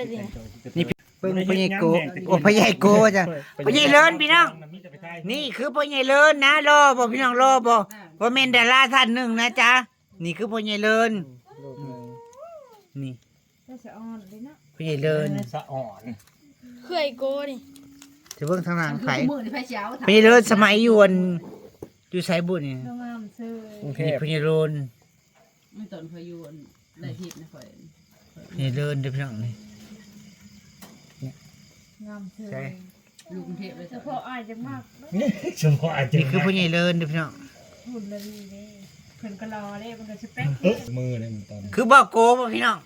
เลยดิ นี่เพิ่งพ่อใหญ่โกโอ้พ่อใหญ่โกจ้ะพ่อใหญ่เลินพี่น้องนี่คือพ่อใหญ่เลินนะรอบ่พี่น้องรอบ่ว่าแม่นดาราท่านหนึ่งนะจ๊ะนี่คือพ่อใหญ่เลินนี่พ่อใหญ่เลิน สะอ่อน เคยโกนี่ จะเบิ่งทางหลังไผ มือนี่ไผเช้า พ่อใหญ่เลินสมัยอยู่อันอยู่ไสบุญนี่ กรุงเท นี่ พ พ่อใหญ่เลิน ไม่ตอนพายุได้ทิพย์นะข่อย พ่อใหญ่เลินเด้อพี่น้องนี่ใช่ อยู่กรุงเทพเลยจ้ะ พออายจะมาก เฉพาะอาจจะ นี่คือพ่อใหญ่เลินเด้อพี่น้อง หุ่นเลยเด้เพิ่นก็รอเด้มันก็สเปค มือเลยตอน คือบ่โกบ่พี่น้อง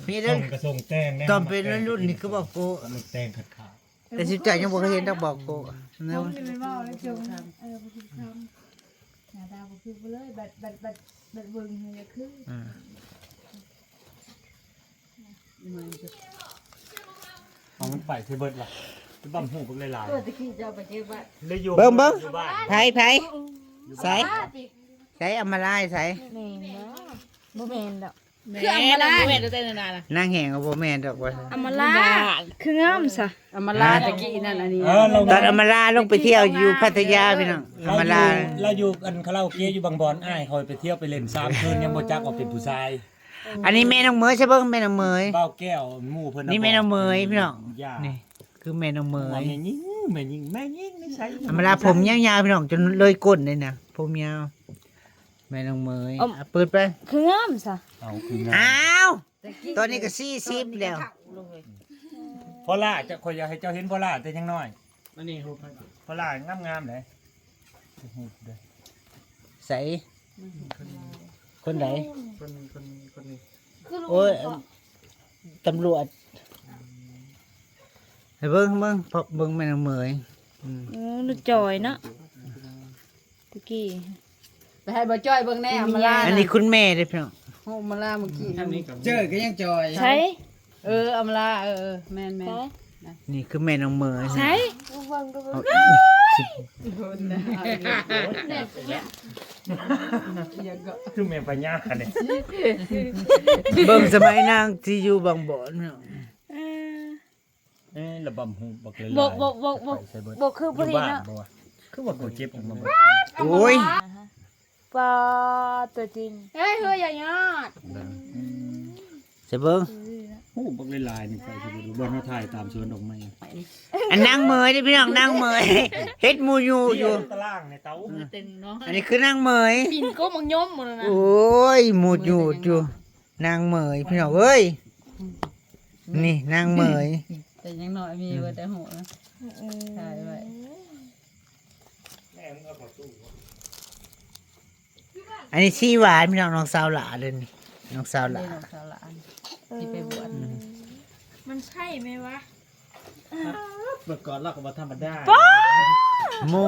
พี่เลิศ กระทรงแต้ง ตอนเป็นรุ่นๆนี่คือบ่โก มันแต้งขาดขาด แต่สิใจยังบ่เคยเห็นดอกบ่โกเนาะ ผมจะไม่บอกเลยจงบ่คือคำหน้าตาบ่คือเลยบัดเบิ่งเนี่ยคือ เอามันไปเทเบิร์ดล่ะบั่มหูพวกหลาย ตัวตะกี้เจ้าไปเจอบ้าน ๆเลยอยู่ เบิ่ง อยู่บ้าน ไผใส่เอามาลายใส่ แม่นเนาะบ่แม่นดอก คืออำมาลาแม่เต้นนานน่ะ นางแหงก็บ่แม่นดอกว่า อำมาลาคืองามซะ อำมาลาตะกี้นั่นอันนี้ เรา ตอนเอามาลาลงไปเที่ยวอยู่พัทยาพี่น้องเอามาลา เราอยู่กันคาราโอเกะอยู่บางบอนอ้ายคอยไปเที่ยวไปเล่น3คืนยังบ่จักออกเป็นผู้ชาย อันนี้แม่น้องเหมยใช่เบิ่งแม่น้องเหมย เบ้าแก้วหมู่เพิ่น นี่แม่น้องเหมยพี่น้อง ย่า นี่คือแม่น้องเหม แม่ ย ยิงแม่ยิงไม่ใช่ เอามาลาผมยาวๆพี่น้องจนเลยก้นเลยนะผมยาวแม่น้องเหมยเปิดไป คืองามซะ เอาคืองาน อ้าวตอนนี้ก็40แล้ว พอล่าจะคอยอยากให้เจ้าเห็นพอล่าแต่ยังน้อยนี่พอล่างามๆเลย ใส่คนไหน คนนี้ โอ้ยตำรวจให้เบิ่งพอเบิ่งแม่น้องเหมย นึกจอยเนาะตะกี้ ไปให้บ่จ้อยเบิ่งแน่อำมาลา อันนี้คุณแม่เด้อพี่น้อง โหมาลาเมื่อกี้ เจอก็ยังจอย ใช้ อำมาลาแม่น นี่คือแม่น้องเหมย ใช้ คือแม่ปัญญาเนี่ย เบิ่งสมัยนางที่อยู่บางบ่อนพี่น้อง ระบำหูบักเลย บ่คือบ่ดีเนาะ คือว่ากูเจ็บอย่างมาบ่ โอ้ย ปลาตัวจริงเฮ้ยอย่างยอด จะเบิ่ง หูบักเลยลายนี่ไปคือบ่บ่เฮาถ่ายตามสวนดอกไม้ อันนางเหมยเด้อพี่น้องนางเหมยเฮ็ดหมูอยู่ ตารางในเตา เต้นเนาะ อันนี้คือนางเหมย ปิ่นก็มังย่อมหมดแล้วนะ โอ้ยหมูอยู่นางเหมยพี่น้องเอ้ยนี่นางเหมย แต่ยังน้อยมีว่าแต่หัวนะถ่ายไว้ อันนี้ชีหวานพี่น้องน้องสาวหลาเลยนี่น้องสาวหลา น้องสาวหลานที่ไปบวช มันใช่ไหมวะ เมื่อก่อนเราก็บ่ธรรมดา หมู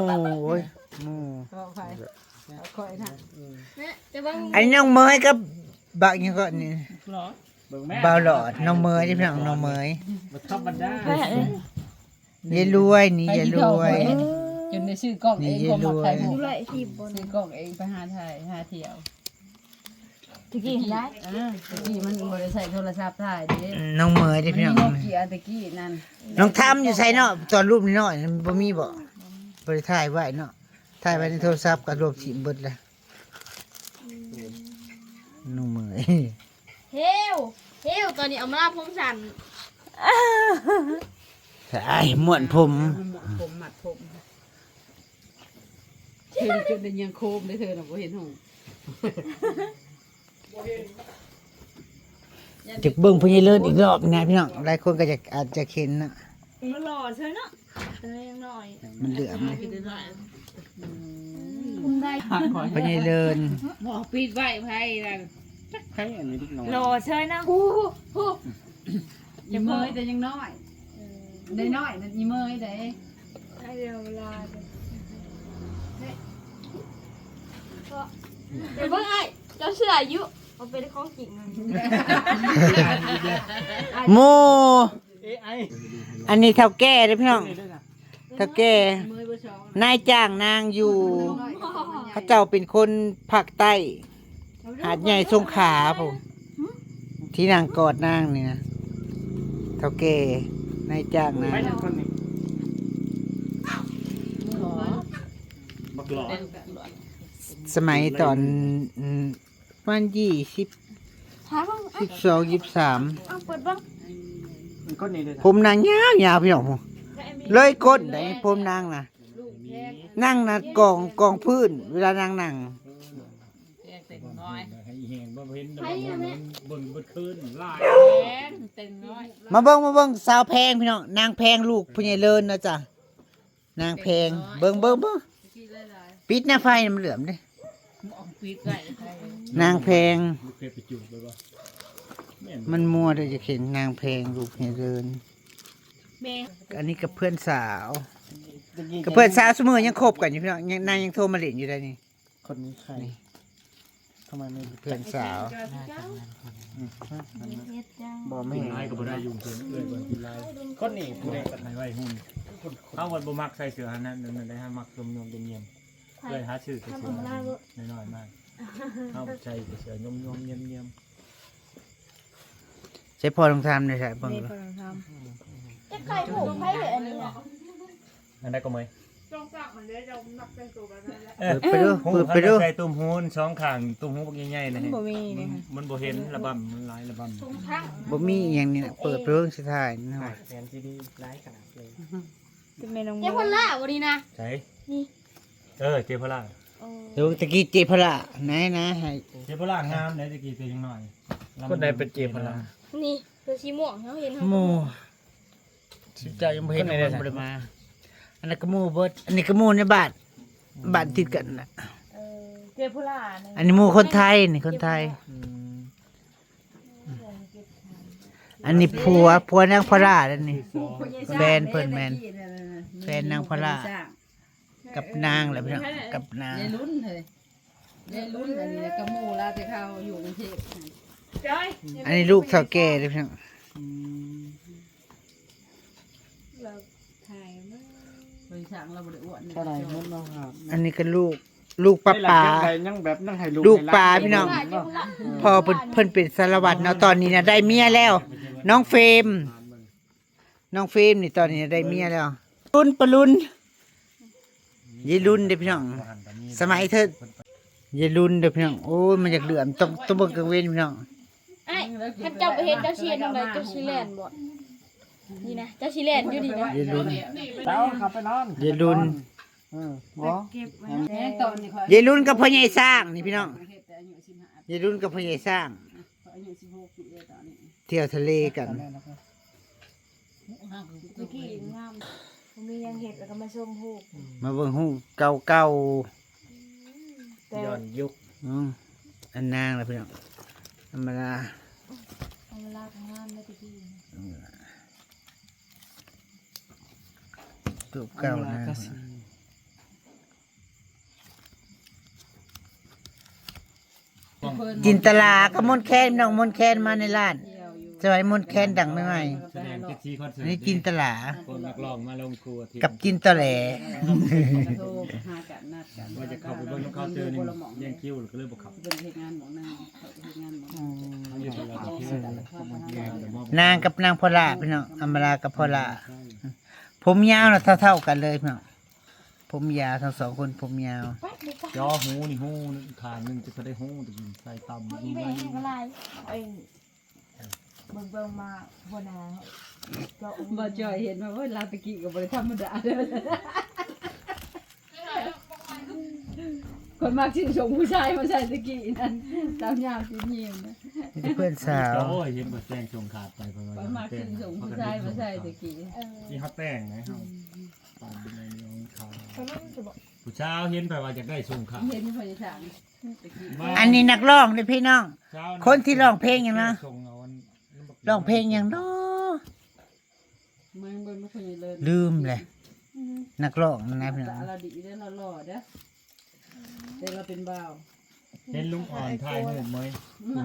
โอ้ยหมู ก็ไปคอยนะ เนี่ยแต่ว่า อันนี้น้องเหมยกับบักยังก็นี่ หรอเบิ่งแม่ บ่าวหลอดน้องเหมยที่พี่น้องน้องเหมย บ่ธรรมดา ยายรวยนี่ยายรวย จนได้ซื้อกล้องเองก็มาถ่ายรูป ไรที่บน ซื้อกล้องเองไปหาถ่ายหาเที่ยว ตะกี้เห็นได้ ตะกี้มันบ่ได้ใส่โทรศัพท์ถ่ายเด้ น้องเหมยที่ มัน พี่ มี น้อง โนเกียตะกี้นั่น น้องทำอยู่ใส่เนาะตอนรูปนี้เนาะบ่มีบ่บ่ได้ถ่ายไว้เนาะถ่ายไว้ในโทรศัพท์ก็รวบถิ่มเบิดแล้วน้องเหมย เฮลตอนนี้เอามาลาผมสั่น ไอ้ม่วนผม มันหมดผมหมัดผมเห็นจนเป็นยังโคมได้เธอน่ะบ่เห็นหง จะเบิ่งพญาเลิศอีกรอบนะพี่น้องหลายคนก็จะอาจจะเห็นนะ มันหล่อใช่เนาะยังหน่อย มันเหลือม คุณได้ พญาเลิศ หมอปิดไว้ไผนั่น ใครอันนี้ดิกน้อย หล่อใช่เนาะ อีเมยแต่ยังน้อยได้น้อยนั่นอีเมยได้ ให้เดี๋ยวเวลาเดี๋ยวเพิ่งไอ้เจ้าเชื่ออายุเอาไปได้ของจริงมัน โมอันนี้เท่าแก่เด้อพี่น้องเท่าแก่ เมยบ่ชอง นายจ้างนางอยู่เขาเจ้าเป็นคนภาคใต้หาดใหญ่สงขลาผมที่นางกอดนางนี่นะ าแก่นายจ้างนะ ไปยังคนนี้ หรอ บักหลอด สมัยตอนประมาณหาบ้าง 23 เอาเปิดบ้าง คนนี้เลย ผมนางยาวๆพี่น้องเลยกดได้ผมนางน่ะ ลูกแพง นั่งนะกองพื้นเวลานั่ง เต็งน้อย ให้แหงบ่เห็นบนคืนลาย แพงเต็งน้อย มาเบิ่งสาวแพงพี่น้องนางแพงลูกผู้ใหญ่เลินนะจ๊ะนางแพงเบิ่งปิดหน้าไฟมันเหลื่อมเด้ ออกปีกไก่ นางแพง เคยไปจูบไปบ่ มันมัวเด้จะเห็นนางแพงลูกผู้ใหญ่เลิน แม่ อันนี้กับเพื่อนสาวกับเพื่อนสาวเสมอยังคบกันอยู่พี่น้องนางยังโทรมาเล่นอยู่ได้นี่ คนนี้ใครทำไมไม่ เพื่อนสาว บ่ไม่ลายก็บ่ได้ยุ่งเพิ่นเอ้ยบ่กินลายคนนี้ผู้ใดก็ให้ไว้หุ่นเฮาบ่มักใส่เสื้อหันนั้นนั่นได้หามักยมๆเย็นๆเลยหาชื่อเสื้อน้อยๆมากเฮาใส่เสื้อยมๆเย็น ใช้พอลองทำหน่อยใช่เบิ่ง แม่ ดู กำลังทำจะใครผูกให้เหรออันนี้อ่ะ ๆอันใดก็เมย เปิดไปดู ใส่ตุ้มหูสองข้างตุ้มหูบักใหญ่ๆนะฮะ บ่มีเลยค่ะ มันบ่เห็นระบำมันหลายระบำ บ่มีอหย่างนี้นะเปิดไปเรื่องสุดท้ายนะว่า แสนซีดีหลายขนาดเลย เป็นแม่น้อง เจ้าคนละวันนี้นะ ใช่ นี่ เจพล่า เดี๋ยวตะกี้เจพละไหนนะให้ เจพล่างามได้ตะกี้ตัวยังน้อย คนใดเป็นเจพละ นี่ตัวสีม่วงเขาเห็นเขา หมู่สิเจ้ายังบ่เห็นมันบ่ได้มา อันนั้นก็หมู่เบิดอันนี้ก็หมู่ในบ้านติดกันน่ะ เจพุล่าเนี่ย อันนี้หมู่คนไทยนี่คนไทย อันนี้ผัวนางพราแล้วนี่ แฟนเพิ่นแม่น แฟนนางพรากับนางแหละพี่น้องกับนาง ยายรุ่นเลยยายรุ่นอันนี้กระมูลาแต่เขาอยู่กรุงเทพ จ้อย อันนี้ลูกสาวแก่เลยพี่น้อง เราถ่ายมา บริษัทเราบริอ้วน เท่าไหร่มันเนาะครับ อันนี้ก็ลูกป้าป๋า ยังแบบนั่งให้ ลูกปลาพี่น้อง พอเพิ่นเป็นสารวัตรเนาะตอนนี้นะได้เมียแล้ว น้องเฟรมนี่ตอนนี้ได้เมียแล้วรุ่นปะรุ่นยายรุ่นเด้อพี่น้อง สมัยเธอยายรุ่นเด้อพี่น้องโอ้ยมันอยากเหลื่อมต้องเบิ่งกลางเว้นพี่น้อง ไอ้ท่านเจ้าไปเห็นเจ้าเชียนทำไมเจ้าชีแลนบ่นี่นะเจ้าชีแลนอยู่ดีนะ ยายรุ่น เจ้าขับไปนอน ยายรุ่น บ่ เก็บไว้ แม่ตอนนี้เขา ยายรุ่นกับพ่อใหญ่สร้างนี่พี่น้อง เฮ็ดแต่อายุ15 ยายรุ่นกับพ่อใหญ่สร้าง อายุ16ปีเลยตอนนี้ เที่ยวทะเลกัน เมื่อกี้งามผมมียังเห็ดแล้วก็มาชมผูก มาเบิ่งฮู้เก่า แต่ ย้อนยุค อันนางล่ะพี่น้องธรรมดา เอาเวลาทำงานไม่ตะกี้ รูปเก่านะจินตลากับมนต์แคนน้องมนต์แคนมาในร้าน เที่ยวอยู่ สมัยมนต์แคนดังใหม่ แสดงที่คอน ๆ เสิ อั ร์ น ต นี้จินตลา คนนักร้องมาลงครัวที่ กับจินตะแหล โทรหากันนัดกัน ว่าจะเข้าไปเบิ่งเขาเจอนี่แย่งคิวก็เลยบ่เข้า เป็นเฮ็ดงานหมอนาเฮ็ดงานหมอ เขาอยู่ที่เราที่แย่งแต่มอบ นางกับนางพอลาพี่น้องอำมาลากับพอลาผมยาวนะเท่าๆกันเลยพี่น้องผมยาวทั้งสองคนผมยาว จอหูนี่หูนึงข้างนึงจะได้หูใส่ต่ำดู ไม่ ไหม เห็นอะไรไอ้เบิ่งมาบนหาก็ บ่จอยเห็นว่าลาตะกี้ก็บ่ได้ธรรมดาเด้อคนมากชื่นชมผู้ชายมาใส่ตะกี้นั่นตามยามสิยิ้มนะ นี่เพื่อนสาว โอ้ยเห็นบ่แจ้งชงขาดไปเพราะ คน ว่า มากชื่นชมผู้ชายมาใส่ตะกี้ ที่เขาแต่งไงเฮาปานเป็นไงน้องเขา เขาไม่จะบอก ผู้ชายเห็นไปว่าจะได้ชงขาด เห็นพยาถางตะกี้ อันนี้นักร้องเลยพี่น้อง คนที่ร้องเพลงอย่างนะ ร้องเพลงอย่างน้อ มึงเบิ่งบ่ค่อยเลย ลืมเลยนักร้องนะพี่น้อง เราดีเด้อเราหล่อเด้อแต่เราเป็นบ่าว เห็นลุงอ่อนถ่ายรูปไหม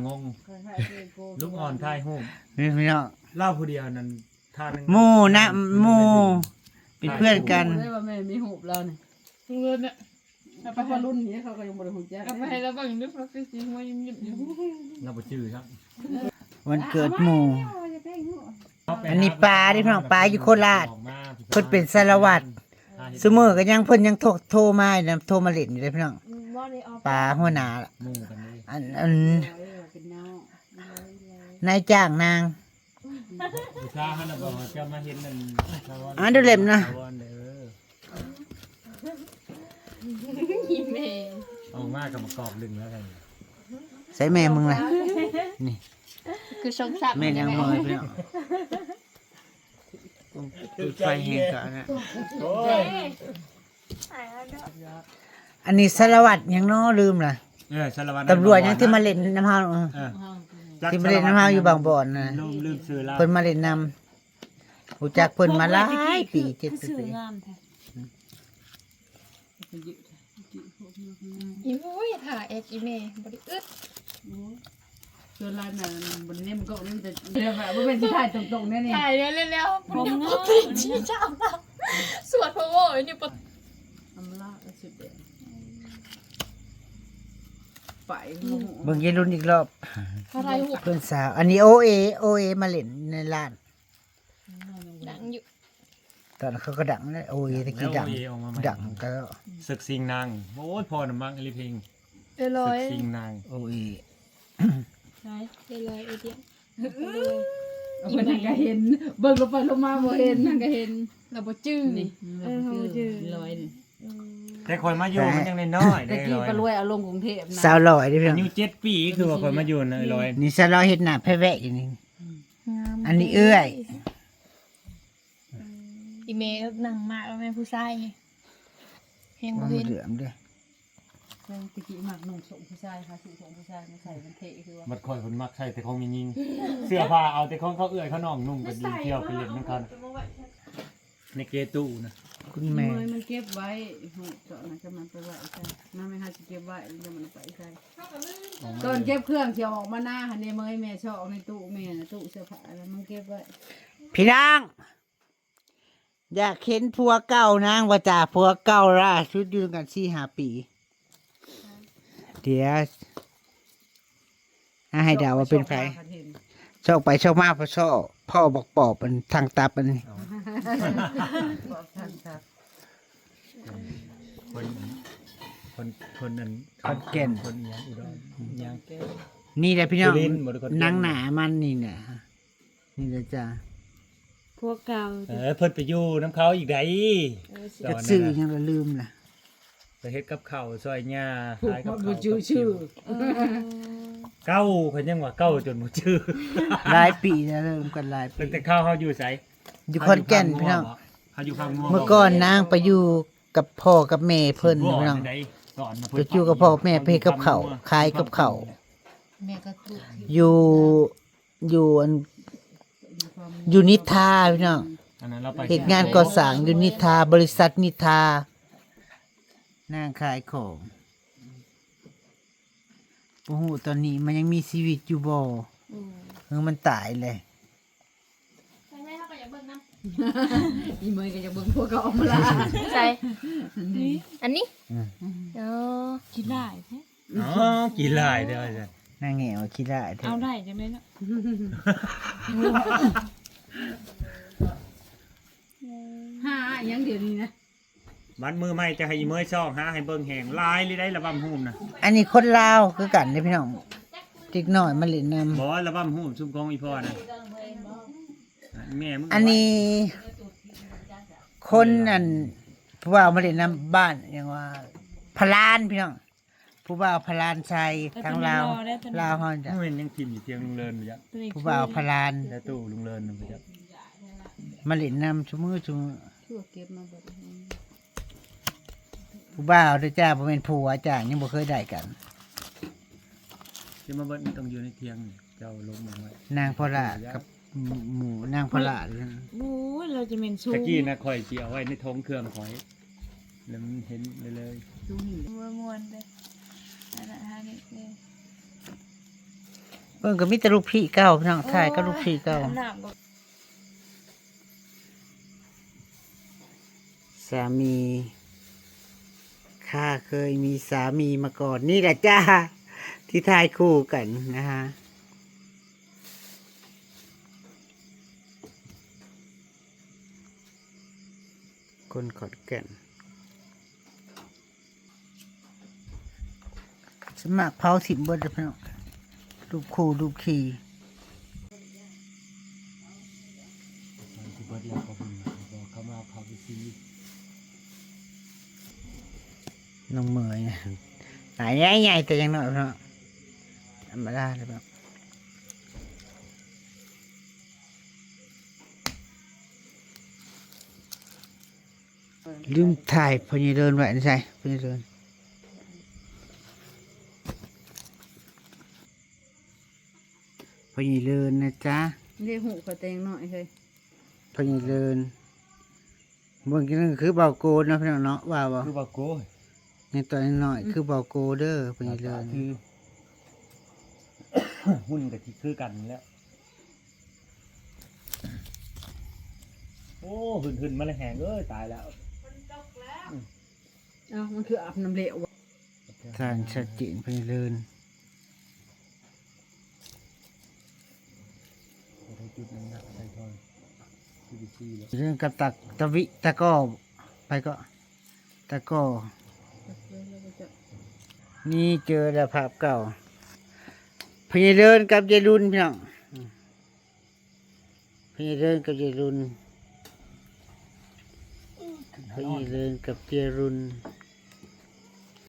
งง คล้ายๆเป็นโก ลุงอ่อนถ่ายรูป นี่พี่น้อง เล่าผู้เดียวนั้นท่านึง หมู่นะหมู่เป็นเพื่อนกัน ได้ว่าแม่มีหูบเราเนี่ย ลุงเลิศเนี่ย เพราะว่ารุ่นนี้เขาก็ยังบ่ได้หูจัก เอาไปให้เราบ้างนึกว่าคือสิหัวยิ้มยิ้มอยู่ เราบ่ชื่อครับ วันเกิดหมู่ จะไปหัว อันนี้ปลาดิพี่น้องปลาอยู่โคราชเพิ่นเป็นสารวัตรซุมื้อก็ยังเพิ่นยังโทรมาอยู่นะโทรมาเล่นอยู่เลยพี่น้อง บ่ได้เอา ปลาหัวหน้า หมู่กันเลย อัน เป็นน้อง นายจ้างนาง ผู้ชายเขาน่ะบอกว่าจะมาเห็นนั่น อ่ะดูเล่มนะ อีเมล เอามากกับมากรอบลึงแล้วกัน ใส่แม่มึงล่ะนี่ คือชงสับ แม่ยังเมยพี่น้องจุดไฟแห้งก่อนนะ โอ้ย อันนี้สารวัตรยังน้อลืมล่ะ สารวัตร ตำรวจยังที่มาเล่นน้ำเฮาที่มาเล่นน้ำเฮาอยู่บางบ่อนนะ ลืมซื้อแล้ว เพิ่นมาเล่นนำรู้จักเพิ่นมาหลายปี7 สื่อ ปี งามแท้ อีมุ้ยถ่ายเอ็กอีเมลบริอึด ส่วนร้านน่ะบนนี้มันก็นี่แต่เดี๋ยวแบบมันเป็นที่ถ่ายตรงๆแน่นี่ ถ่ายเร็วๆผมงงชี้เจ้าเราสวดพระโว้ยนี่ปะ อำลาสุดเด็ดไป เบิ่งยายรุ่นอีกรอบ เขาถ่ายหู เพิ่นสาว อันนี้โอเอมาเล่นในร้าน ดังอยู่ ตอนนนเขาก็ดังนะโอเอตะกี้ดัง ออกมาใหม่ ดังก็ ศึกสิงนางโอ้ยพอน่ะมั้งอลิเพลง ล ศึ อก ย สิงนาง โอเอ ใช่ ลอยเดียว เอาไปนั่งก็เห็นเบิ่งลงไปลงมาบ่เห็นนั่งก็เห็น เราบ่จื้อ นี่ลอยนี่ แต่คอยมาอยู่มันยังน้อยๆ แต่ ได้ กี้ ร้อย ก็รวยเอาลงกรุงเทพนะ สาวหล่อยเด้อพี่น้อง อายุ7 ปีคือว่าคอยมาอยู่นะร้อย นี่สาวหล่อยเฮ็ดหน้าแพ้แวะอยู่นี่อันนี้เอื้อย อีเมลหนังมากแล้วแม่ผู้ชายเฮงบ่ มัน เห็น เหลือมเด้อ ตะกี้มักนุ่งส่งผู้ชายค่ะสูงส่งผู้ชายมาใส่มันเท่คือว่า บัดคอยคนมักใส่แต่ของมียิงเสื้อผ้าเอาแต่ของเขาเอื้อยเขาน้องนุ่งก็ดีเที่ยวไปเล่นนั่นเขาในเกตู้นะ คุณ เม แม่ ยมันเก็บไว้เจาะนะจะมันไปไว้ใช่มันไม่ให้สิเก็บไว้เดี๋ยวมันไปใช่ตอนเก็บเครื่องเที่ยวออกมาหน้าหันในเมยแม่ชอบในตู้แม่น่ะตู้เสื้อผ้าแล้วมันเก็บไว้ พี่นางอยากเห็นผัวเก่านางว่าจ่าผัวเก่าล่าสุดอยู่กัน4-5 ปี เดี๋ยวให้เดาว่าเป็นใครชอบไปชอบมาเพราะชอบพ่อบอกปอบมันทางตับมันนี่ คนนั้น คอนแก่น คนยังอุดรยัง นี่แหละพี่น้อง สุรินทร์บ่ได้คอนแก่น นางหนามันนี่น่ะนี่แหละจ้า พวกเก่า เพิ่นไปอยู่น้ำเขาอีกได จะซื้อยังละลืมล่ะ ไปเฮ็ดกับข้าวซอยหญ้า ผูก ขายกับ บ่ ข้าว ชื่อ เก้าเพิ่นยังว่าเก้าจนบ่ชื่อ หลายปีแล้วเริ่มกันหลายปี ตั้งแต่ข้าวเฮาอยู่ไส อยู่ขอนแก่นพี่น้อง เฮาอยู่ข้างงัว เมื่อก่อนนางไปอยู่กับพ่อกับแม่เพิ่นพี่น้อง สอน ไปอยู่กับพ่อกับแม่ไปเฮ็ดกับข้าวขายกับข้าว แม่ก็ตู้ อยู่อันอยู่นิทาพี่น้อง อันนั้นเราไป เหตุงานก่อสร้างอยู่นิทาบริษัทนิทานางขายของโอ้โหตอนนี้มันยังมีชีวิตอยู่บ่มันตายเลย ใช่ไหมถ้าไปอยากเบิ่งน้ อีเมยก็จะเบิ่งพวกเขาออกมาละ ำใช่อันนี้อ๋อ คิดได้แท้ อ๋อกี่ลายเด้อจ้ะ นางแง่วคิดได้เถ เอา อะ ได้จังเลยเนาะ ห้ายังเดี๋ยวนี้นะ บัดมือใหม่จะให้อีเมยซ่องหาให้เบิ่งแหงลายเลยได้ระบำหูมนะ อันนี้คนลาวคือกันเด้อพี่น้องจิกหน่อยมาเล่นนำ บ่ระบำหูมซุ่มกองอีพ่อนะแม่มึง อันนี้ คนอันผู้บ่าวมาเล่นนำบ้านอย่างว่าพลานพี่น้องผู้บ่าวพลานชัยทางลาวลาวเฮาจ้ะ เห็นยังพิมพ์อยู่เทียงลุงเลินไปจ้ะ ผู้บ่าวพลาน แล้วตู้ลุงเลินไปจ้ะ มาเล่นนำชุมือ ทั่วเก็บมาแบบ ผู้บ่าวเด้อจ้าบ่แม่นผัวจ้ายังบ่เคยได้กัน จะมาเบิ่งต้องอยู่ในเทียงนี่เจ้าลงมาไว้ นางพลากับหมูนางพลา โอ้ยเราจะเป็นสูง ตะกี้นะข่อยสิเอาไว้ในท้องเครื่องข่อยแล้วมันเห็นเลย ตู้หิน มวนๆเลยนั่นน่ะฮะนี่ เพิ่นก็มีแต่ลูกพี่เก่าพี่น้องถ่ายก็ลูกพี่เก่า น้ำก็ สามีข้าเคยมีสามีมาก่อนนี่แหละจ้าที่ถ่ายคู่กันนะฮะ คนขอนแก่นสมัครเผาถิ่นบนพี่น้องรูปคู่รูปขี่ ที่เบิดแล้วก็ผมบอกเขามาเขาไปซี น้องเหมยหลายใหญ่ๆแต่ยังน้อยพี่น้องธรรมดาเลยแบบลืมถ่ายพอดีเดินไว้นะใช่พอดีเดินพอดีเดินนะจ๊ะ เรียกหูกระเตงหน่อยเฮ้ย พอดีเดินเมื่อกี้นั่นคือเบาโกนนะพี่น้องเนาะว่าบ่ คือว่าโก้ ในตัวน้อยๆคือเบาโกเด้อพอดีเดิน คือ หุ้นกับที่คือกันแล้วโอ้หืนๆมาเลยแหงตายแล้ว เอ้ามันคืออาบน้ำเหลว ทานชัดเจนพอดีเดิน จุดนั้นนะใช่ทอยที่ดิซี่แล้ว เรื่องกับตักตะวิตะก้อไปก็ตะก้อนี่เจอแล้วภาพเก่าพญาเดินกับยายรุนพี่น้องพญาเดินกับยายรุนพญาเดินกับยายรุน เ